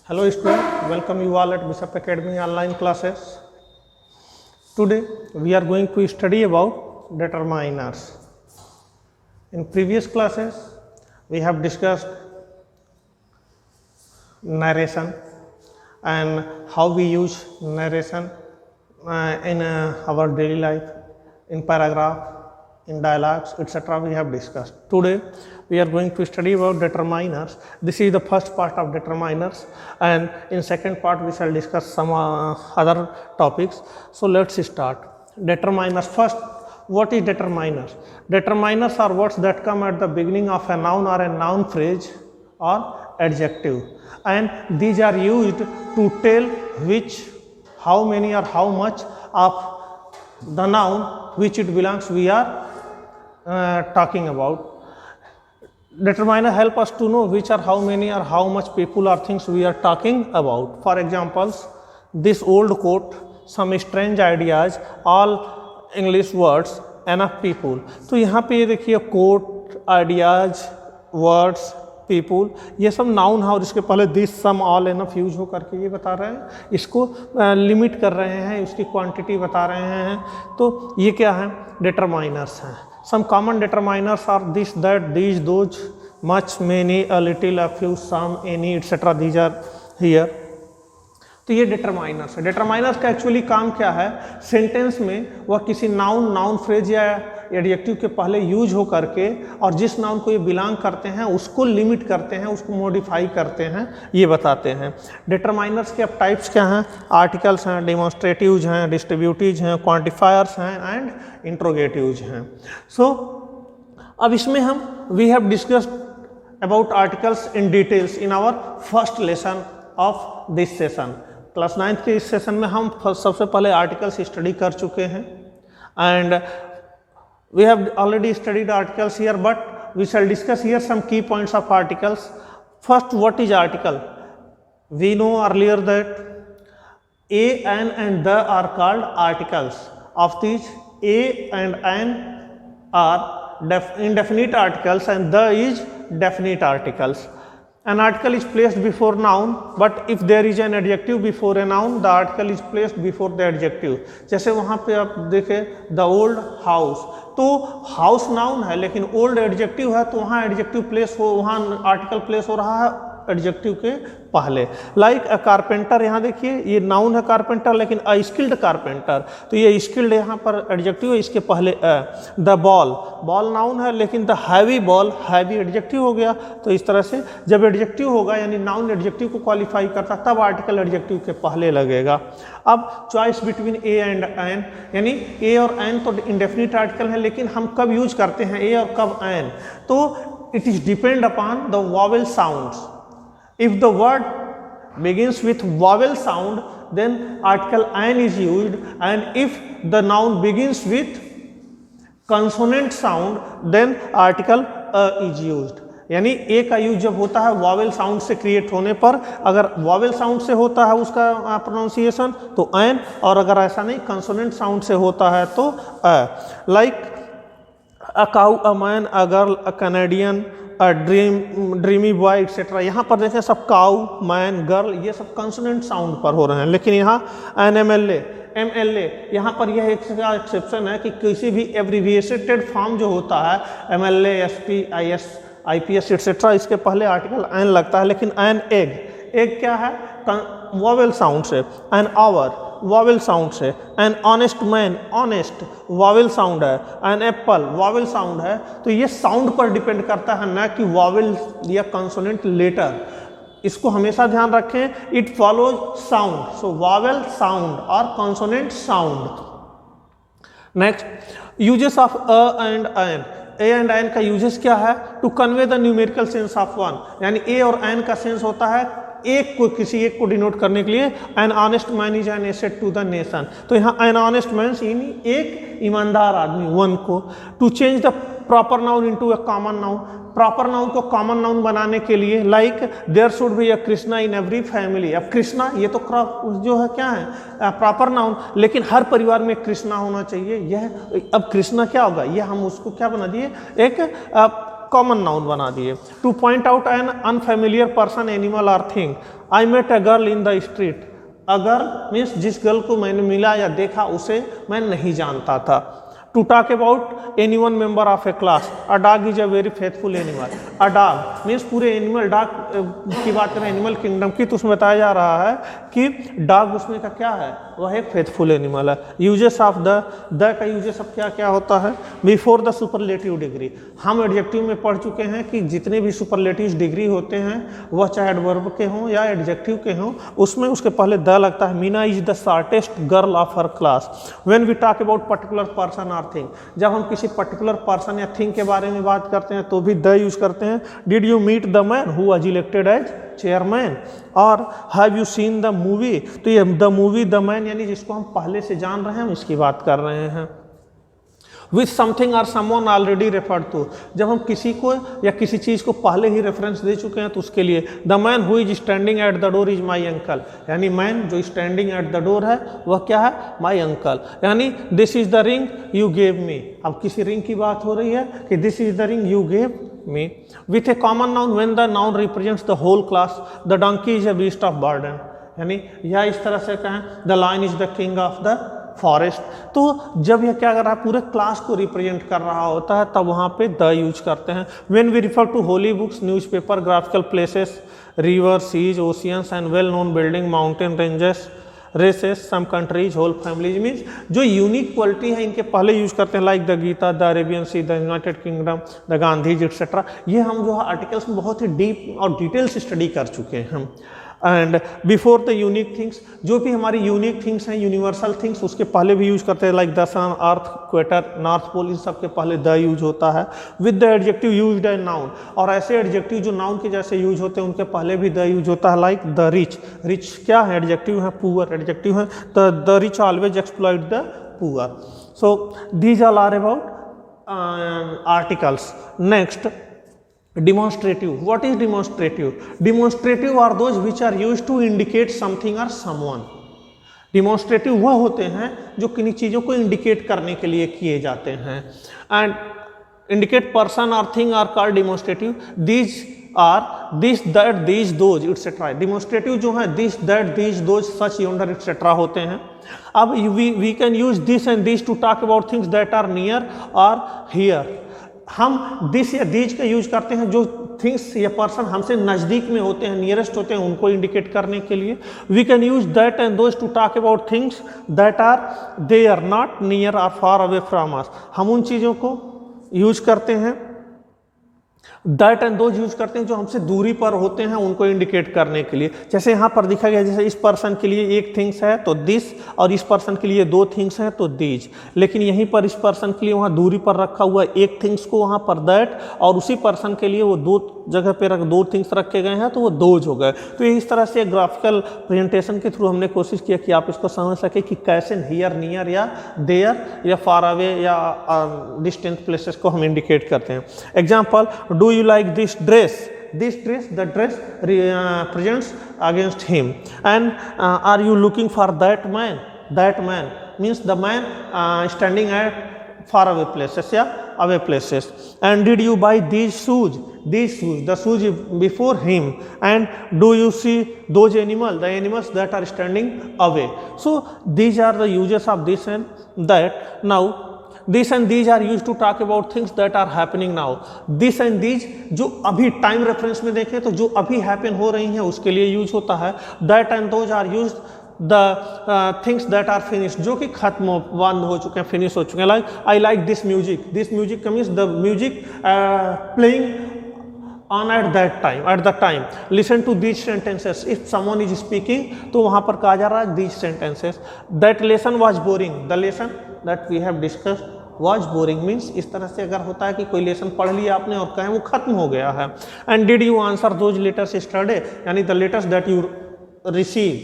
Hello students, welcome you all at Bishop Academy online classes. Today we are going to study about determiners. In previous classes we have discussed narration and how we use narration in our daily life, in paragraph, in dialogues, etc. we have discussed. Today we are going to study about determiners. This is the first part of determiners, and in second part we shall discuss some other topics. So let's start. Determiners. First, what is determiners? Determiners are words that come at the beginning of a noun or a noun phrase or adjective, and these are used to tell which, how many or how much of the noun which it belongs we are talking about. Determiner help us to know which are how many or how much people or things we are talking about. For examples, this old coat, some strange ideas, all English words, enough people. तो यहाँ पे देखिए coat, ideas, words, people, ये सब noun है और इसके पहले this, some, all, enough use हो करके ये बता रहे हैं, इसको लिमिट कर रहे हैं, इसकी क्वांटिटी बता रहे हैं. तो ये क्या है? डिटरमाइनर्स हैं. Some common determiners are this, that, these, those, much, many, a little, a few, some, any, etc. These are here. तो ये डिटरमाइनर्स है. डिटरमाइनर्स का एक्चुअली काम क्या है? सेंटेंस में वह किसी नाउन, नाउन फ्रेज या एडजेक्टिव के पहले यूज हो करके और जिस नाउन को ये बिलोंग करते हैं उसको लिमिट करते हैं, उसको मॉडिफाई करते हैं, ये बताते हैं. डिटरमाइनर्स के अब टाइप्स क्या हैं? आर्टिकल्स हैं, डेमोन्स्ट्रेटिव्स हैं, डिस्ट्रीब्यूटिव्स हैं, क्वांटिफायर्स हैं एंड इंट्रोगेटिव्स हैं. सो अब इसमें हम we have discussed about articles in details in our first lesson of this session. Class 9th के इस सेशन में हम सबसे पहले आर्टिकल्स स्टडी कर चुके हैं and we have already studied articles here, but we shall discuss here some key points of articles. First, what is article? We know earlier that a, an and the are called articles. Of these a and an are indefinite articles and the is definite articles. An article is placed before noun, but if there is an adjective before a noun, the article is placed before the adjective. जैसे वहाँ पे आप देखें the old house, तो house noun है लेकिन old adjective है, तो वहाँ एडजेक्टिव प्लेस हो, वहाँ आर्टिकल प्लेस हो रहा है एडजेक्टिव के पहले. लाइक अ कारपेंटर, यहाँ देखिए ये नाउन है कारपेंटर लेकिन अ स्किल्ड कारपेंटर, तो ये स्किल्ड यहाँ पर एडजेक्टिव है, इसके पहले अ. द बॉल, बॉल नाउन है लेकिन the heavy ball, heavy adjective हो गया. तो इस तरह से जब एडजेक्टिव होगा यानी नाउन एडजेक्टिव को क्वालिफाई करता तब आर्टिकल एडजेक्टिव के पहले लगेगा. अब choice between a and an, यानी ए और एन तो इंडेफिनिट आर्टिकल है लेकिन हम कब यूज करते हैं ए और कब एन? तो it is depend upon the vowel sounds. If the word begins with vowel sound, then article an is used, and if the noun begins with consonant sound, then article a is used. यानी ए का use जब होता है vowel sound से create होने पर, अगर vowel sound से होता है उसका प्रोनाउंसिएशन तो एन, और अगर ऐसा नहीं कंसोनेंट साउंड से होता है तो a. Like a cow, a man, a girl, a Canadian, dreamy boy etcetera. यहाँ पर देखें सब काउ, मैन, गर्ल ये सब कंसोनेंट साउंड पर हो रहे हैं, लेकिन यहाँ एन, एम एल ए, यहाँ पर यह एक एक्सेप्शन है कि किसी भी एब्रीविएटेड फॉर्म जो होता है M L A, S P, I S, I P S etcetera, इसके पहले आर्टिकल एन लगता है. लेकिन एन एग, एग क्या है? वॉवेल साउंड से. एन आवर वॉवेल साउंड से. N honest man, honest vowel sound है. एन एप्पल वॉवेल साउंड है. तो ये साउंड पर डिपेंड करता है, ना कि वॉवेल या कंसोनेंट लेटर. इसको हमेशा ध्यान रखें, it follows sound, so vowel sound और consonant sound. Next, uses of a and an. A and an का यूजेस क्या है? To convey the numerical sense of one, यानी ए और एन का सेंस होता है एक को, किसी एक को डिनोट करने के लिए. An honest man is an asset to the nation, तो यहाँ एन ऑनेस्ट मैन यानी एक ईमानदार आदमी, वन को. To change the proper noun into a common noun, proper noun को कॉमन नाउन बनाने के लिए. Like there should be a Krishna in every family. अब कृष्णा ये तो जो है क्या है? प्रॉपर नाउन, लेकिन हर परिवार में कृष्णा होना चाहिए. यह अब कृष्णा क्या होगा? यह हम उसको क्या बना दिए? एक कॉमन नाउन बना दिए. To point out an unfamiliar person, animal और thing. I met a girl in the street. A girl means जिस गर्ल को मैंने मिला या देखा उसे मैं नहीं जानता था। To talk about any one member of a class, a dog is a very faithful animal. A dog means पूरे एनिमल, डॉग की बात करें एनिमल किंगडम की, तो उसमें बताया जा रहा है कि डॉग उसमें का क्या है, वह एक फेथफुल एनिमल है। यूजेस ऑफ द का यूजेस ऑफ क्या क्या होता है, बिफोर द सुपरलेटिव डिग्री। हम एडजेक्टिव में पढ़ चुके हैं कि जितने भी सुपरलेटिव डिग्री होते हैं वह चाहे एडवर्ब के हों या एडजेक्टिव के हों, उसमें उसके पहले द लगता है। Meena is the shortest girl of her class. When we talk about particular person or thing, जब हम किसी पर्टिकुलर पर्सन या थिंग के बारे में बात करते हैं तो भी द यूज करते हैं। Did you meet the man who was elected as chairman, और have you seen the movie, तो ये द मूवी द मैन यानी जिसको हम पहले से जान रहे हैं, हम इसकी बात कर रहे हैं। विथ समथिंग और समवन ऑलरेडी रेफर्ड टू, जब हम किसी को या किसी चीज़ को पहले ही रेफरेंस दे चुके हैं तो उसके लिए। The man who is standing at the door is my uncle, यानी मैन जो स्टैंडिंग एट द डोर है वह क्या है, माई अंकल। यानी this is the ring you gave me, अब किसी रिंग की बात हो रही है कि this is the ring you gave me. With a common noun when the noun represents the whole class, the donkey is a beast of burden, यानी यह इस तरह से कहें the lion is the king of the forest. तो जब यह क्या कर रहा है, पूरे क्लास को रिप्रेजेंट कर रहा होता है, तब वहाँ पे द यूज करते हैं। When we refer to holy books, newspaper, graphical places, river, seas, oceans and well known building, mountain ranges, races, some countries, whole families, means जो यूनिक क्वालिटी है इनके पहले यूज करते हैं, like the Gita, the Arabian Sea, the United Kingdom, the Gandhis etcetera. ये हम जो है आर्टिकल्स में बहुत ही डीप और डिटेल से स्टडी कर चुके हैं हम। And before the unique things, जो भी हमारी यूनिक थिंग्स हैं, यूनिवर्सल थिंग्स, उसके पहले भी यूज करते हैं, like the sun, earth, equator, north pole, इन सब के पहले द यूज होता है। With the adjective used as noun, और ऐसे एडजेक्टिव जो नाउन के जैसे यूज होते हैं उनके पहले भी द यूज होता है, लाइक द रिच। रिच क्या है, एडजेक्टिव है, पुअर एडजेक्टिव है, तो the rich always exploit the poor. So these all are about articles. Next, demonstrative. What is demonstrative? Demonstrative are those which are used to indicate something or someone. Demonstrative वह होते हैं जो किन्हीं चीज़ों को indicate करने के लिए किए जाते हैं। And indicate person or thing are called demonstrative. These are this, that, these, those, etc. Demonstrative जो है this, that, these, those, such, yonder, etc. होते हैं। अब we can use this and these to talk about things that are near or here. हम this या these का use करते हैं जो थिंग्स या पर्सन हमसे नज़दीक में होते हैं, नियरेस्ट होते हैं, उनको इंडिकेट करने के लिए। We can use that and those to talk about things that are they are not near or far away from us. हम उन चीज़ों को यूज करते हैं, दैट एंड दोज यूज करते हैं जो हमसे दूरी पर होते हैं, उनको इंडिकेट करने के लिए। जैसे यहाँ पर दिखा गया, जैसे इस पर्सन के लिए एक थिंग्स है तो दिस, और इस पर्सन के लिए दो थिंग्स हैं तो दीज। लेकिन यहीं पर इस पर्सन के लिए वहाँ दूरी पर रखा हुआ एक थिंग्स को वहाँ पर दैट, और उसी पर्सन के लिए वो दो जगह पे दो थिंग्स रखे गए हैं तो वो दोज हो गए। तो ये इस तरह से ग्राफिकल प्रेजेंटेशन के थ्रू हमने कोशिश किया कि आप इसको समझ सके कि कैसे हियर, नियर या देयर या फार अवे या डिस्टेंट प्लेसेस को हम इंडिकेट करते हैं। Example, do you like this dress? This dress, the dress presents against him. And are you looking for that man? That man means the man standing at far away places, yeah, away places. And did you buy these shoes? These shoes, the shoes before him. And do you see those animals? The animals that are standing away. So these are the uses of this and that. Now this and these are use to talk about things that are happening now. This and these जो अभी time reference में देखें तो जो अभी happen हो रही हैं उसके लिए यूज होता है। That and those are use the things that are finish, जो कि खत्म बंद हो चुके हैं, फिनिश हो चुके हैं। Like I like this music, this music means the music playing on at that time, at the time. Listen to these sentences. If someone is speaking, तो वहाँ पर कहा जा रहा है these sentences. That lesson was boring. The lesson that we have discussed was boring means इस तरह से अगर होता है कि कोई लेसन पढ़ लिया आपने और कहें वो खत्म हो गया है। And did you answer those letters yesterday? यानी the letters that you receive,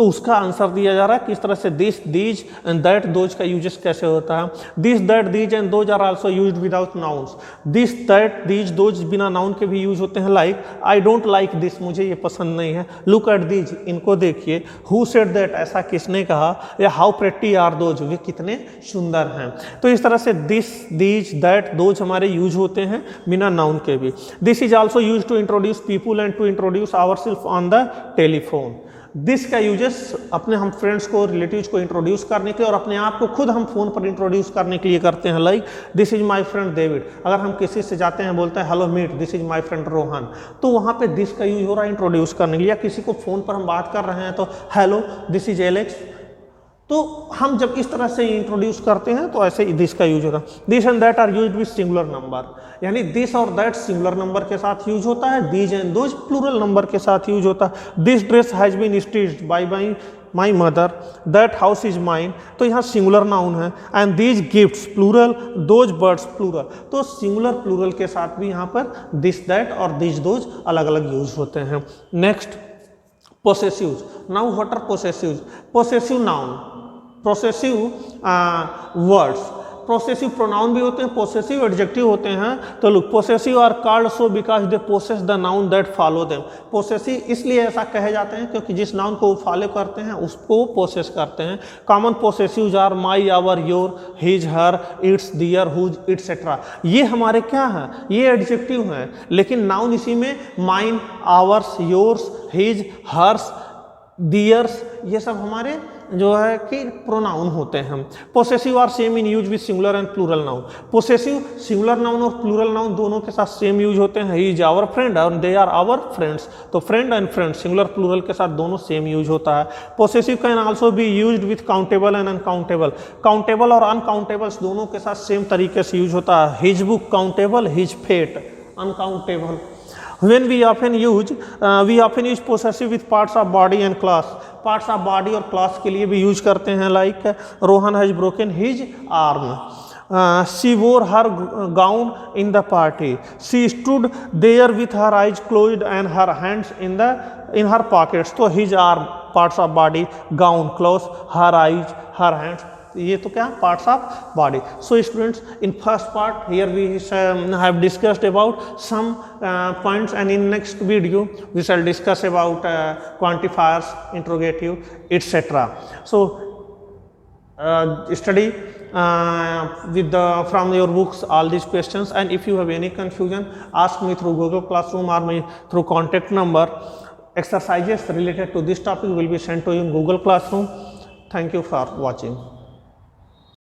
तो उसका आंसर दिया जा रहा है किस तरह से this, these and that, those का यूजेस कैसे होता है। This, that, these and those are also used without nouns. This, that, these, those बिना नाउन के भी यूज होते हैं। Like I don't like this, मुझे ये पसंद नहीं है। लुक एट दीज, इनको देखिए। हु सेड दैट, ऐसा किसने कहा। या हाउ प्रेटी आर दोज, वे कितने सुंदर हैं। तो इस तरह से दिस, दीज, दैट, दोज हमारे यूज होते हैं बिना नाउन के भी। This is also use to introduce people and to introduce ourself on the telephone. This का यूजेस अपने हम फ्रेंड्स को, रिलेटिव्स को इंट्रोड्यूस करने के लिए और अपने आप को खुद हम फोन पर इंट्रोड्यूस करने के लिए करते हैं। Like this is my friend David. अगर हम किसी से जाते हैं, बोलते हैं hello meet, this is my friend Rohan, तो वहाँ पे दिस का यूज हो रहा है इंट्रोड्यूस करने के लिए। या किसी को फोन पर हम बात कर रहे हैं तो हेलो दिस इज एलेक्स। तो हम जब इस तरह से इंट्रोड्यूस करते हैं तो ऐसे दिस का यूज होता है। This and that are used with singular number, यानी दिस और दैट सिंगुलर नंबर के साथ यूज होता है। These and those plural number के साथ यूज होता है। This dress has been stitched by my mother, that house is mine, तो यहाँ सिंगुलर नाउन है। And these gifts plural, those birds plural, तो सिंगुलर प्लूरल के साथ भी यहाँ पर दिस, दैट और दिस, दोज अलग अलग यूज होते हैं। Next possessives. Now what are possessives? Possessive noun, possessive words, possessive pronoun भी होते हैं, पोसेसिव एडजेक्टिव होते हैं। तो look, possessive are called so because they possess the noun that follow them. Possessive इसलिए ऐसा कहे जाते हैं क्योंकि जिस नाउन को वो फॉलो करते हैं उसको पोसेस करते हैं। Common possessives are my, our, your, his, her, its, their, whose, etcetera. ये हमारे क्या हैं? ये एडजेक्टिव हैं, लेकिन नाउन इसी में mine, ours, yours, his, hers, theirs, ये सब हमारे जो है कि प्रोनाउन होते हैं। Possessive are same in use with singular and plural noun. Possessive singular noun और प्लूरल नाउन दोनों के साथ सेम यूज होते हैं। ही इज आवर फ्रेंड और दे आर आवर फ्रेंड्स, तो friend and friend singular plural के साथ दोनों सेम यूज होता है। Possessive can also be used with countable and uncountable. Countable और अनकाउंटेबल्स दोनों के साथ सेम तरीके से यूज होता है। His book countable, his fate uncountable. When we often use possessive with parts of body and class. Parts of body और class के लिए भी यूज करते हैं। Like Rohan has broken his arm. She wore her gown in the party. She stood there with her eyes closed and her hands in her pockets. तो his arm parts of body, gown clothes, her eyes, her hands. ये तो क्या parts of body. So students, in first part here we have discussed about some points and in next video we shall discuss about quantifiers, interrogative, etcetera. So study from your books all these questions, and if you have any confusion, ask me through Google Classroom or me through contact number. Exercises related to this topic will be sent to you in Google Classroom. Thank you for watching.